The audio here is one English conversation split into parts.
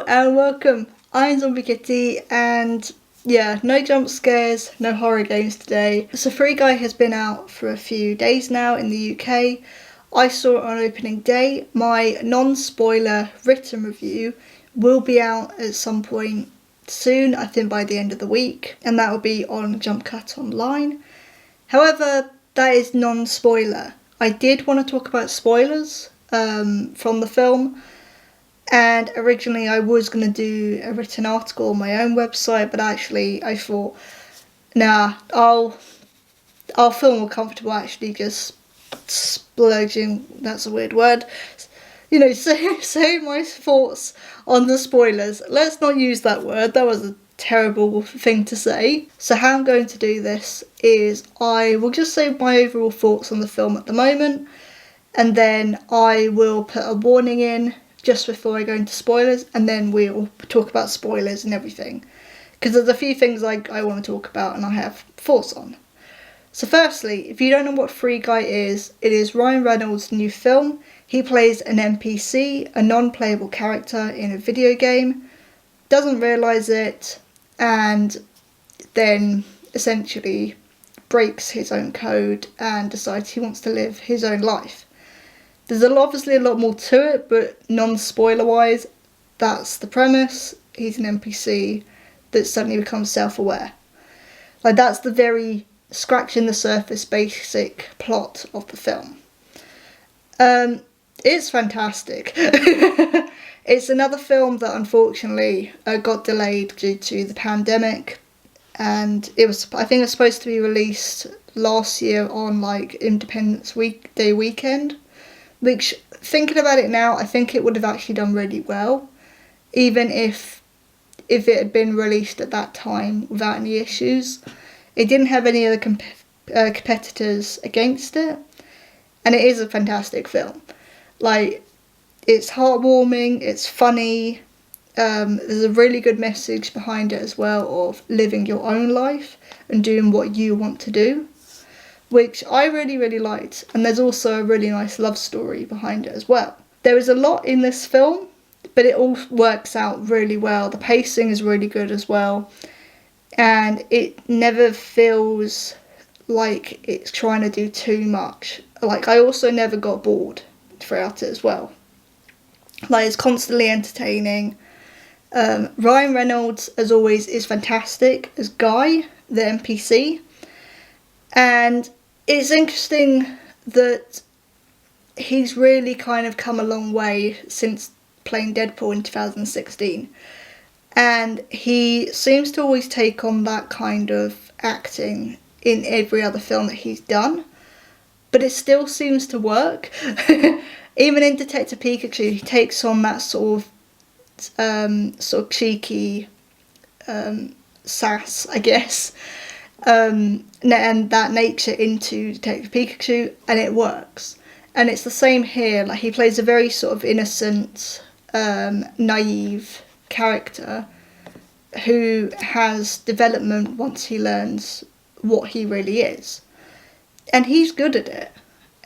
and welcome. I'm Zombie Kitty, and yeah, no jump scares, no horror games today. So Free Guy has been out for a few days now in the UK. I saw it on opening day. My non-spoiler written review will be out at some point soon, I think by the end of the week, and that will be on Jump Cut Online. However, that is non-spoiler. I did want to talk about spoilers from the film. And originally I was going to do a written article on my own website, but actually I thought, nah, I'll feel more comfortable actually just splurging, that's a weird word, say my thoughts on the spoilers. Let's not use that word, that was a terrible thing to say. So how I'm going to do this is I will just say my overall thoughts on the film at the moment, and then I will put a warning in just before I go into spoilers, and then we'll talk about spoilers and everything, because there's a few things I want to talk about and I have thoughts on. So firstly, if you don't know what Free Guy is, it is Ryan Reynolds' new film. He plays an NPC, a non-playable character in a video game, doesn't realise it, and then essentially breaks his own code and decides he wants to live his own life. There's obviously a lot more to it, but non-spoiler wise, that's the premise. He's an NPC that suddenly becomes self-aware. Like, that's the very scratching the surface basic plot of the film. It's fantastic. It's another film that unfortunately got delayed due to the pandemic, and I think it was supposed to be released last year on like Independence Day weekend. Which, thinking about it now, I think it would have actually done really well, even if it had been released at that time without any issues. It didn't have any other competitors against it, and it is a fantastic film. Like, it's heartwarming, it's funny, there's a really good message behind it as well of living your own life and doing what you want to do, which I really, really liked. And there's also a really nice love story behind it as well. There is a lot in this film, but it all works out really well. The pacing is really good as well, and it never feels like it's trying to do too much. Like, I also never got bored throughout it as well. Like, it's constantly entertaining. Ryan Reynolds, as always, is fantastic as Guy, the NPC. And it's interesting that he's really kind of come a long way since playing Deadpool in 2016. And he seems to always take on that kind of acting in every other film that he's done. But it still seems to work. Even in Detective Pikachu, he takes on that sort of cheeky sass, I guess. And that nature into Detective Pikachu, and it works. And it's the same here. Like, he plays a very sort of innocent, naive character who has development once he learns what he really is, and he's good at it.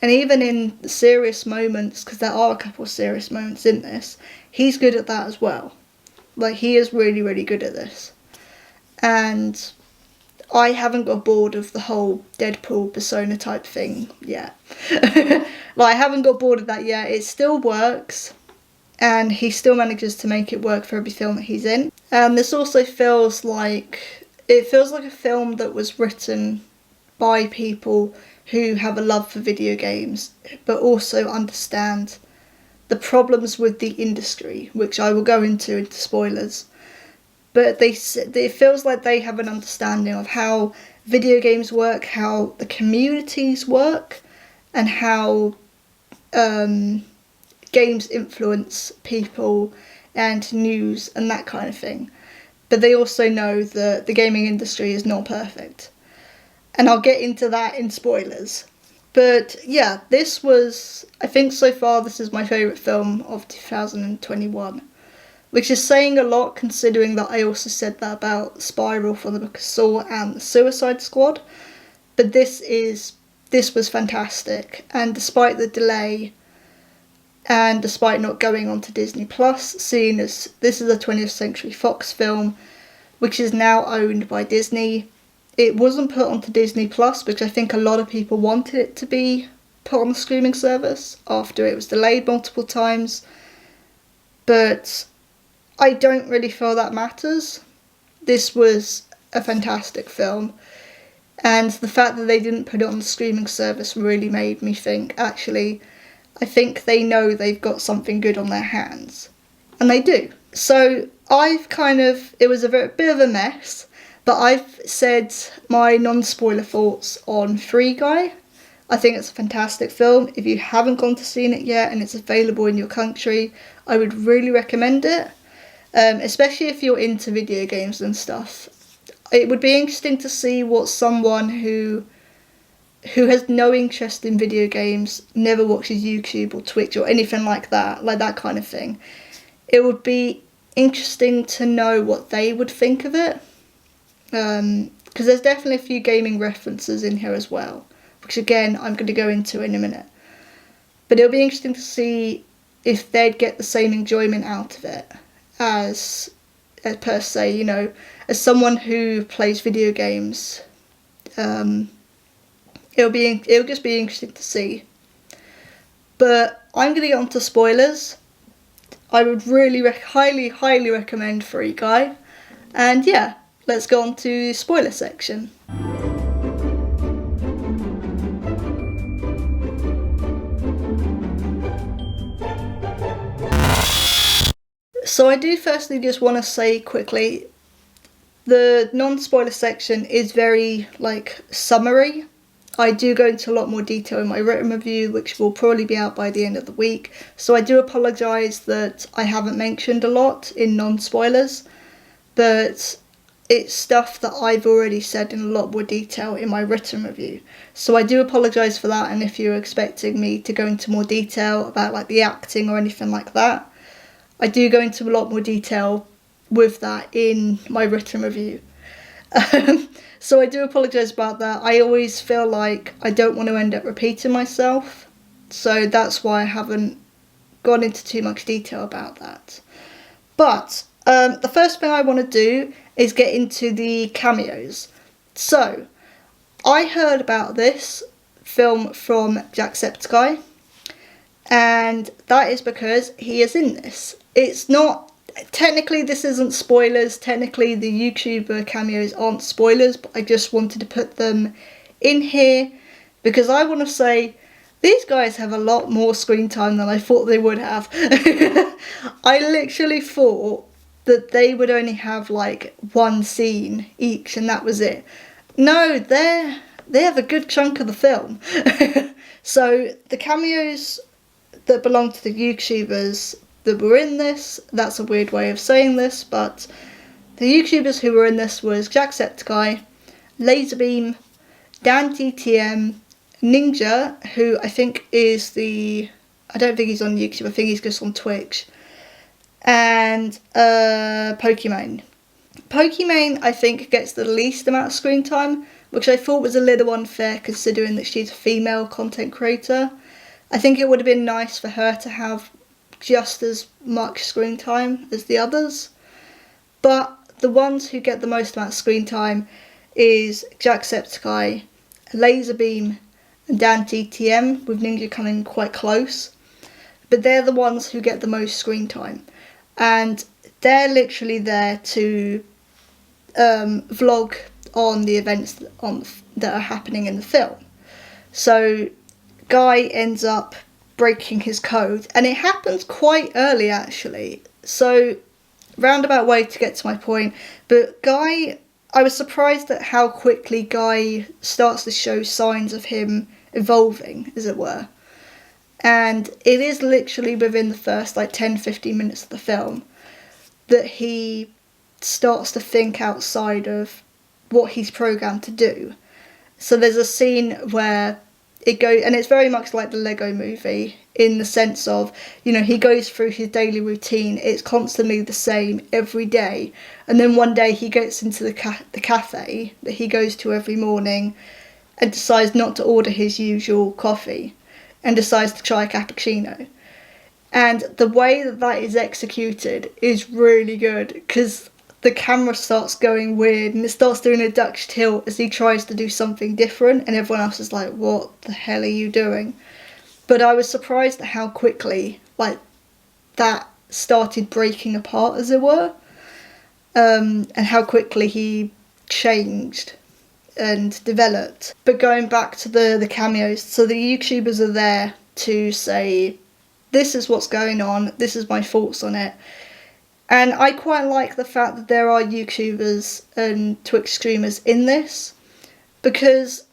And even in serious moments, because there are a couple of serious moments in this, he's good at that as well. Like, he is really, really good at this. And I haven't got bored of the whole Deadpool persona type thing yet. Like, I haven't got bored of that yet. It still works, and he still manages to make it work for every film that he's in. This also feels like a film that was written by people who have a love for video games, but also understand the problems with the industry, which I will go into spoilers. But it feels like they have an understanding of how video games work, how the communities work, and how games influence people and news and that kind of thing. But they also know that the gaming industry is not perfect. And I'll get into that in spoilers. But yeah, I think so far this is my favourite film of 2021. Which is saying a lot, considering that I also said that about Spiral from the Book of Saw and the Suicide Squad. But this was fantastic, and despite the delay, And despite not going on to Disney Plus, seeing as this is a 20th Century Fox film, which is now owned by Disney, it wasn't put onto Disney Plus because I think a lot of people wanted it to be put on the streaming service after it was delayed multiple times. But I don't really feel that matters. This was a fantastic film. And the fact that they didn't put it on the streaming service really made me think, actually, I think they know they've got something good on their hands. And they do. So it was a bit of a mess, but I've said my non-spoiler thoughts on Free Guy. I think it's a fantastic film. If you haven't gone to see it yet and it's available in your country, I would really recommend it. Especially if you're into video games and stuff. It would be interesting to see what someone who has no interest in video games, never watches YouTube or Twitch or anything like that kind of thing. It would be interesting to know what they would think of it. Because there's definitely a few gaming references in here as well, which again I'm going to go into in a minute. But it'll be interesting to see if they'd get the same enjoyment out of it as per se, as someone who plays video games. It'll just be interesting to see. But I'm going to get on to spoilers. I would really highly recommend Free Guy. And yeah, let's go on to the spoiler section. So I do firstly just want to say quickly, the non-spoiler section is very summary. I do go into a lot more detail in my written review, which will probably be out by the end of the week. So I do apologise that I haven't mentioned a lot in non-spoilers, but it's stuff that I've already said in a lot more detail in my written review. So I do apologise for that, and if you're expecting me to go into more detail about the acting or anything like that, I do go into a lot more detail with that in my written review. So I do apologise about that. I always feel like I don't want to end up repeating myself. So that's why I haven't gone into too much detail about that. But the first thing I want to do is get into the cameos. So I heard about this film from Jacksepticeye, and that is because he is in this. It's not... Technically, this isn't spoilers. Technically, the YouTuber cameos aren't spoilers, but I just wanted to put them in here because I want to say these guys have a lot more screen time than I thought they would have. I literally thought that they would only have one scene each and that was it. No, they have a good chunk of the film. So the cameos that belong to the YouTubers that were in this, that's a weird way of saying this, but the YouTubers who were in this was Jacksepticeye, Laserbeam, Dan DTM, Ninja, who I think I don't think he's on YouTube, I think he's just on Twitch, and Pokimane. Pokimane, I think, gets the least amount of screen time, which I thought was a little unfair considering that she's a female content creator. I think it would have been nice for her to have just as much screen time as the others, but the ones who get the most amount of screen time is Jacksepticeye, Laserbeam and Dan DTM, with Ninja coming quite close, but they're the ones who get the most screen time, and they're literally there to vlog on the events that are happening in the film. So Guy ends up breaking his code, and it happens quite early actually, so roundabout way to get to my point, but Guy, I was surprised at how quickly Guy starts to show signs of him evolving, as it were, and it is literally within the first 10-15 minutes of the film that he starts to think outside of what he's programmed to do. So there's a scene where it goes, and it's very much like the Lego movie in the sense of, he goes through his daily routine. It's constantly the same every day, and then one day he gets into the cafe that he goes to every morning and decides not to order his usual coffee and decides to try a cappuccino. And the way that that is executed is really good, because the camera starts going weird and it starts doing a Dutch tilt as he tries to do something different, and everyone else is like, what the hell are you doing? But I was surprised at how quickly like that started breaking apart, as it were, and how quickly he changed and developed. But going back to the cameos, so the YouTubers are there to say, this is what's going on, this is my thoughts on it. And I quite like the fact that there are YouTubers and Twitch streamers in this, because,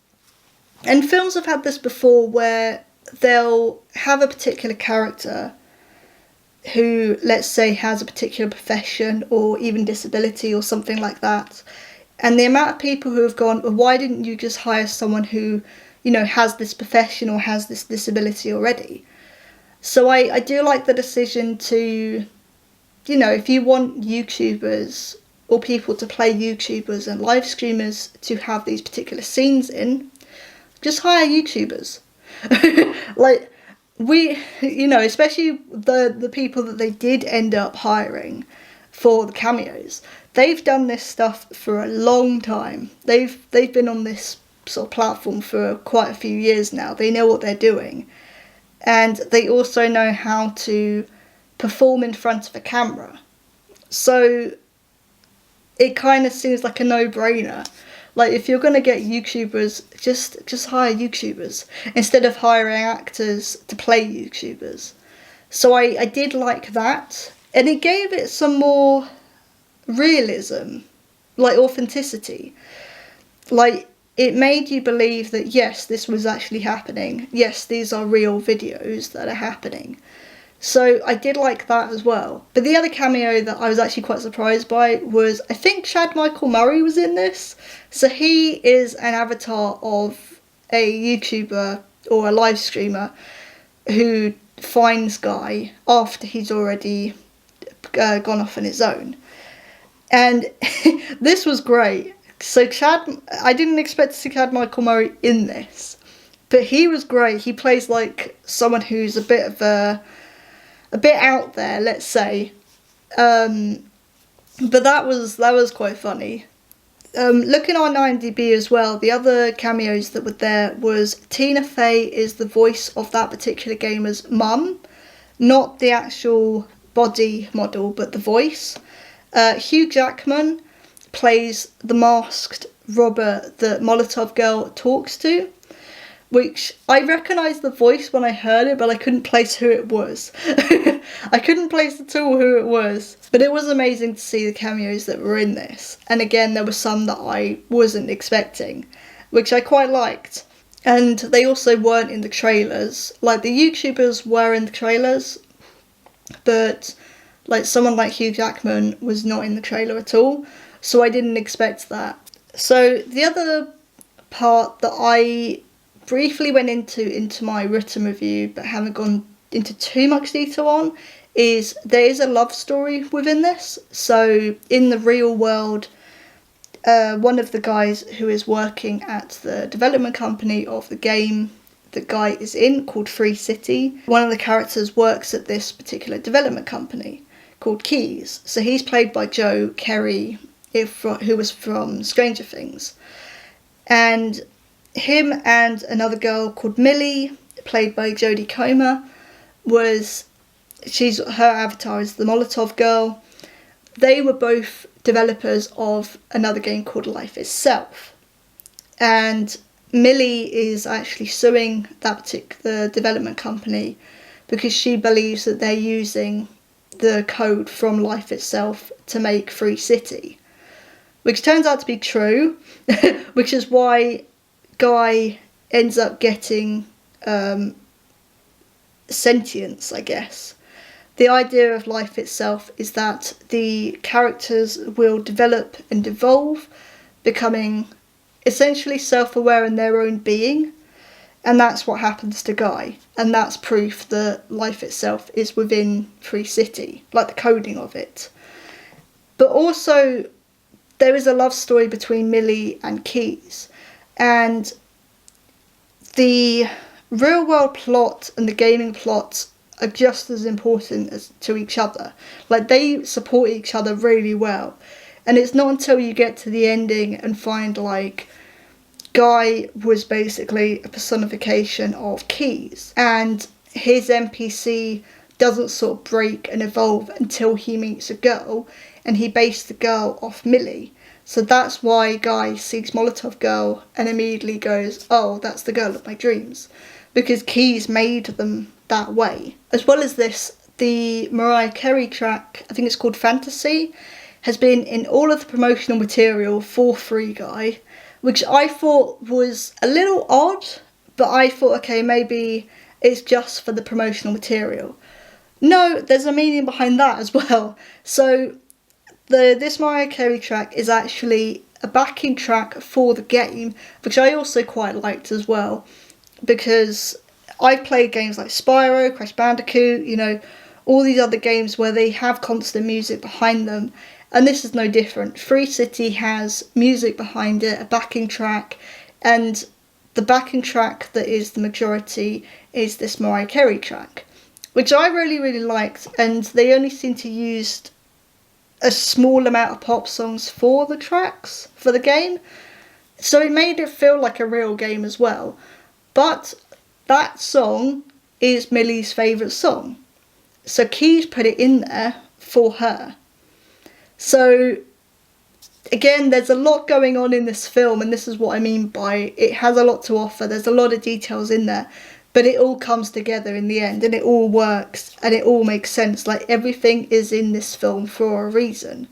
and films have had this before, where they'll have a particular character who, let's say, has a particular profession or even disability or something like that. And the amount of people who have gone, well, why didn't you just hire someone who, you know, has this profession or has this disability already? So I do like the decision to, you know, if you want YouTubers or people to play YouTubers and live streamers to have these particular scenes in, just hire YouTubers. Like, we, you know, especially the people that they did end up hiring for the cameos, they've done this stuff for a long time. They've been on this sort of platform for quite a few years now. They know what they're doing. And they also know how to perform in front of a camera. So it kind of seems like a no-brainer. Like, if you're going to get YouTubers, just hire YouTubers instead of hiring actors to play YouTubers. So I did like that. And it gave it some more realism, like authenticity. Like, it made you believe that, yes, this was actually happening. Yes, these are real videos that are happening. So I did like that as well. But the other cameo that I was actually quite surprised by was, I think Chad Michael Murray was in this. So he is an avatar of a YouTuber or a live streamer who finds Guy after he's already gone off on his own. And this was great. So I didn't expect to see Chad Michael Murray in this, but he was great. He plays like someone who's a bit out there, let's say. But that was quite funny. Looking on IMDb as well, the other cameos that were there was Tina Fey is the voice of that particular gamer's mum, not the actual body model, but the voice. Hugh Jackman plays the masked robber that Molotov Girl talks to, which I recognised the voice when I heard it, but I couldn't place who it was. I couldn't place at all who it was. But it was amazing to see the cameos that were in this. And again, there were some that I wasn't expecting, which I quite liked. And they also weren't in the trailers. Like, the YouTubers were in the trailers, but like someone like Hugh Jackman was not in the trailer at all. So I didn't expect that. So the other part that I briefly went into my written review but haven't gone into too much detail on is there is a love story within this. So in the real world, one of the guys who is working at the development company of the game that Guy is in, called Free City, one of the characters works at this particular development company called Keys. So he's played by Joe Kerry, who was from Stranger Things. And him and another girl called Millie, played by Jodie Comer, her avatar is the Molotov Girl. They were both developers of another game called Life Itself. And Millie is actually suing that particular development company because she believes that they're using the code from Life Itself to make Free City, which turns out to be true, which is why Guy ends up getting sentience, I guess. The idea of Life Itself is that the characters will develop and evolve, becoming essentially self-aware in their own being, and that's what happens to Guy, and that's proof that Life Itself is within Free City, like the coding of it. But also, there is a love story between Millie and Keys, and the real world plot and the gaming plot are just as important as to each other. Like, they support each other really well. And it's not until you get to the ending and find, like, Guy was basically a personification of Keys, and his NPC doesn't sort of break and evolve until he meets a girl, and he based the girl off Millie. So that's why Guy sees Molotov Girl and immediately goes, oh, that's the girl of my dreams. Because Keys made them that way. As well as this, the Mariah Carey track, I think it's called Fantasy, has been in all of the promotional material for Free Guy, which I thought was a little odd, but I thought, okay, maybe it's just for the promotional material. No, there's a meaning behind that as well. So this Mariah Carey track is actually a backing track for the game, which I also quite liked as well, because I've played games like Spyro, Crash Bandicoot, you know, all these other games where they have constant music behind them, and this is no different. Free City has music behind it, a backing track, and the backing track that is the majority is this Mariah Carey track, which I really, really liked, and they only seem to use a small amount of pop songs for the tracks for the game, so it made it feel like a real game as well. But that song is Millie's favourite song, so Keys put it in there for her. So again, there's a lot going on in this film, and this is what I mean by it has a lot to offer. There's a lot of details in there, but it all comes together in the end, and it all works, and it all makes sense. Like, everything is in this film for a reason.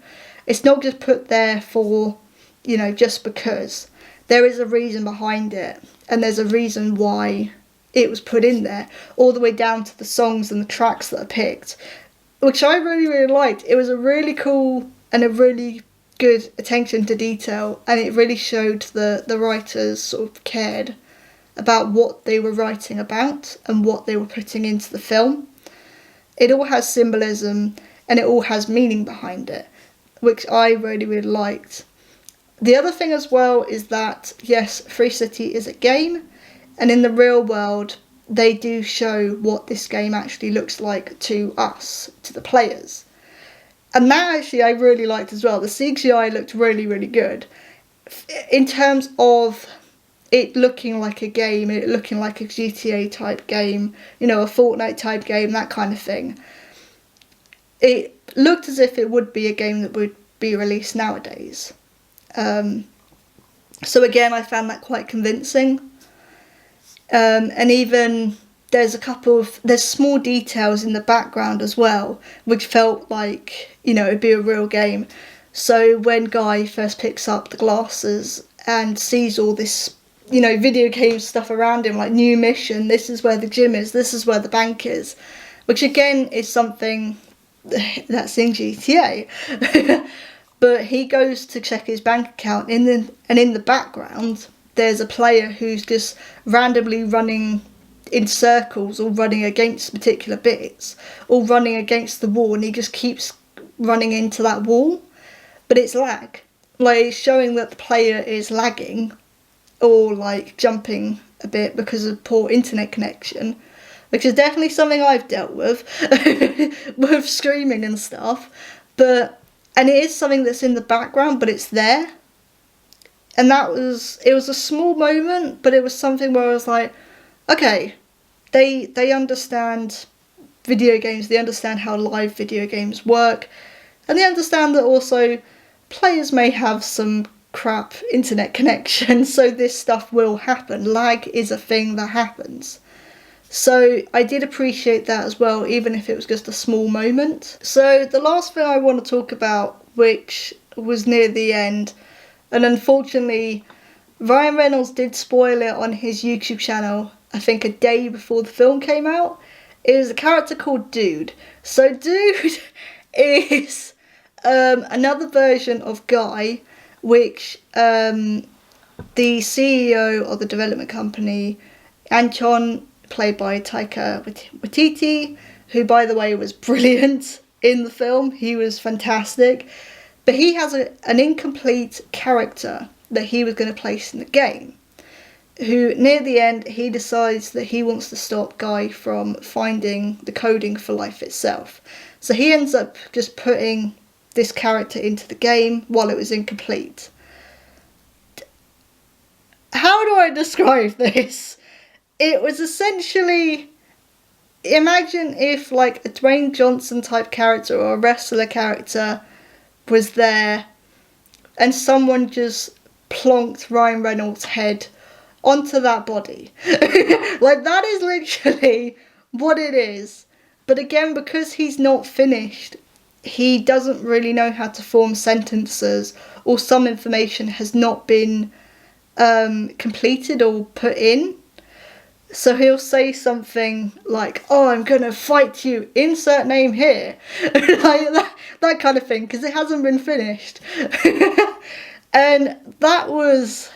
It's not just put there for, you know, just because. There is a reason behind it, and there's a reason why it was put in there, all the way down to the songs and the tracks that are picked, which I really, really liked. It was a really cool and a really good attention to detail, and it really showed the writers sort of cared about what they were writing about and what they were putting into the film. It all has symbolism and it all has meaning behind it, which I really, really liked. The other thing as well is that, yes, Free City is a game, and in the real world they do show what this game actually looks like to us, to the players. And that actually I really liked as well. The CGI looked really, really good. In terms of it looking like a game, it looking like a GTA type game, you know, a Fortnite type game, that kind of thing. It looked as if it would be a game that would be released nowadays. So again, I found that quite convincing. And even there's small details in the background as well, which felt like, you know, it'd be a real game. So when Guy first picks up the glasses and sees all this, you know, video game stuff around him, like new mission, this is where the gym is, this is where the bank is, which again is something that's in GTA. But he goes to check his bank account, and in the background there's a player who's just randomly running in circles or running against particular bits or running against the wall, and he just keeps running into that wall, but it's lag. Like, it's showing that the player is lagging or like jumping a bit because of poor internet connection, which is definitely something I've dealt with with streaming and stuff. And it is something that's in the background, but it's there. And it was a small moment, but it was something where I was like, okay, they understand video games, they understand how live video games work, and they understand that also players may have some crap internet connection, so this stuff will happen. Lag is a thing that happens. So I did appreciate that as well, even if it was just a small moment. So the last thing I want to talk about, which was near the end, and unfortunately Ryan Reynolds did spoil it on his YouTube channel, I think a day before the film came out, is a character called Dude. So Dude is another version of Guy, which the CEO of the development company, Anton, played by Taika Waititi, who by the way was brilliant in the film, he was fantastic, but he has an incomplete character that he was going to place in the game. who near the end, he decides that he wants to stop Guy from finding the coding for life itself. So he ends up just putting this character into the game while it was incomplete. How do I describe this? It was essentially, imagine if like a Dwayne Johnson type character or a wrestler character was there and someone just plonked Ryan Reynolds' head onto that body. Like, that is literally what it is. But again, because he's not finished, he doesn't really know how to form sentences, or some information has not been completed or put in. So he'll say something like, oh, I'm gonna fight you, insert name here. Like that kind of thing, because it hasn't been finished. And that was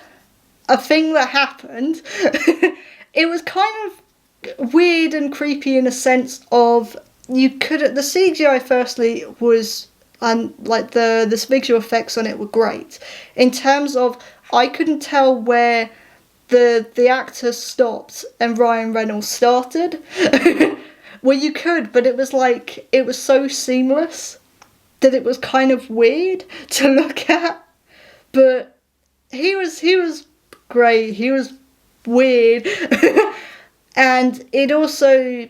a thing that happened. It was kind of weird and creepy in a sense of, the CGI firstly was, and like the visual effects on it were great. In terms of, I couldn't tell where the actor stopped and Ryan Reynolds started. Well, you could, but it was like, it was so seamless that it was kind of weird to look at. But he was great. He was weird. And it also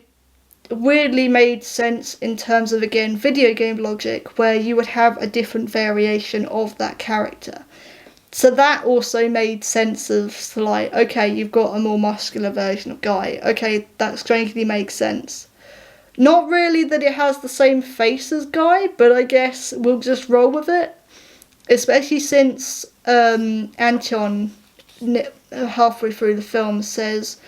weirdly made sense in terms of, again, video game logic, where you would have a different variation of that character. So that also made sense of, like, okay, you've got a more muscular version of Guy. Okay, that strangely makes sense. Not really that it has the same face as Guy, but I guess we'll just roll with it. Especially since Anton, halfway through the film, says,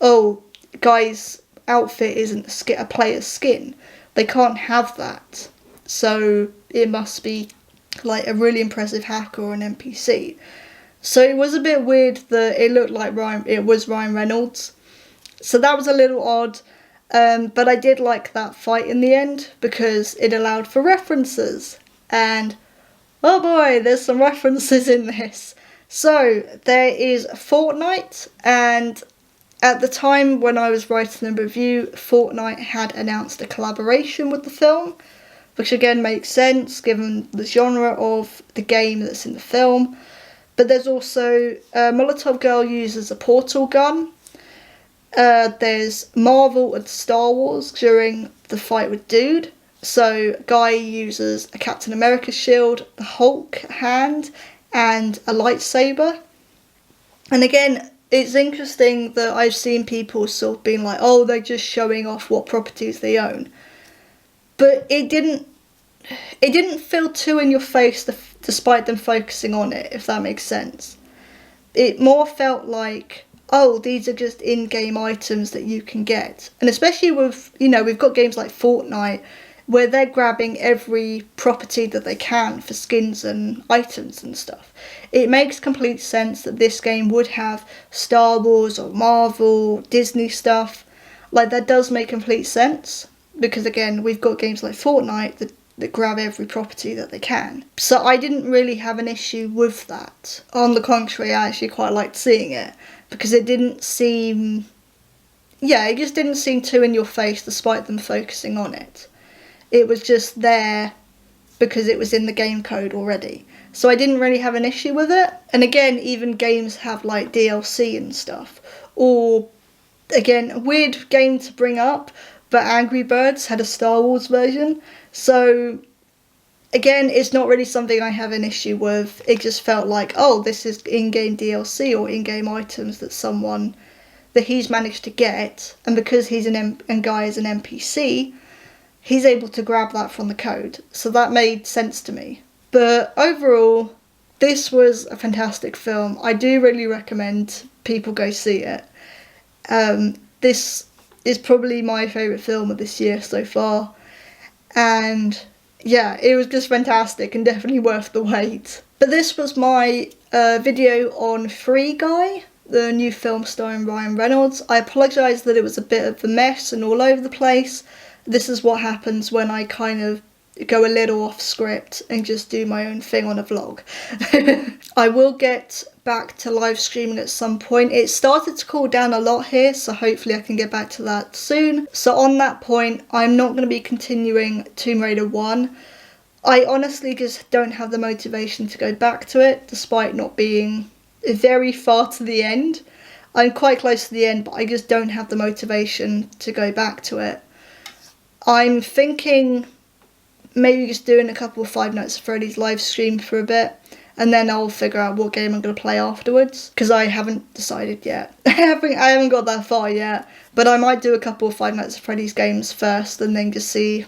oh, Guy's outfit isn't a player's skin. They can't have that. So it must be like a really impressive hacker or an NPC. So it was a bit weird that it looked like it was Ryan Reynolds. So that was a little odd. But I did like that fight in the end because it allowed for references. And oh boy, there's some references in this. So there is Fortnite, and at the time when I was writing the review, Fortnite had announced a collaboration with the film, which again makes sense given the genre of the game that's in the film. But there's also Molotov Girl uses a portal gun. There's Marvel and Star Wars during the fight with Dude. So Guy uses a Captain America shield, the Hulk hand, and a lightsaber. And again, it's interesting that I've seen people sort of being like, oh, they're just showing off what properties they own. But it didn't feel too in your face despite them focusing on it, if that makes sense. It more felt like, oh, these are just in-game items that you can get. And especially with, we've got games like Fortnite, where they're grabbing every property that they can for skins and items and stuff. It makes complete sense that this game would have Star Wars or Marvel, Disney stuff. Like, that does make complete sense, because again, we've got games like Fortnite that grab every property that they can. So I didn't really have an issue with that. On the contrary, I actually quite liked seeing it, because it just didn't seem too in your face despite them focusing on it. It was just there because it was in the game code already. So I didn't really have an issue with it. And again, even games have like DLC and stuff. Or, again, a weird game to bring up, but Angry Birds had a Star Wars version. So, again, it's not really something I have an issue with. It just felt like, oh, this is in-game DLC or in-game items that he's managed to get. And because Guy is an NPC, he's able to grab that from the code. So that made sense to me. But overall, this was a fantastic film. I do really recommend people go see it. This is probably my favourite film of this year so far. And yeah, it was just fantastic and definitely worth the wait. But this was my video on Free Guy, the new film starring Ryan Reynolds. I apologise that it was a bit of a mess and all over the place. This is what happens when I kind of go a little off script and just do my own thing on a vlog. I will get back to live streaming at some point. It started to cool down a lot here, so hopefully I can get back to that soon. So on that point, I'm not going to be continuing Tomb Raider 1. I honestly just don't have the motivation to go back to it, despite not being very far to the end. I'm quite close to the end, but I just don't have the motivation to go back to it. I'm thinking maybe just doing a couple of Five Nights at Freddy's live stream for a bit, and then I'll figure out what game I'm going to play afterwards, because I haven't decided yet. I haven't got that far yet, but I might do a couple of Five Nights at Freddy's games first and then just see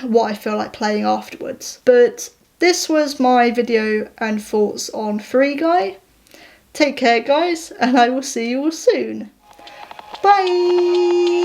what I feel like playing afterwards. But this was my video and thoughts on Free Guy. Take care guys, and I will see you all soon. Bye!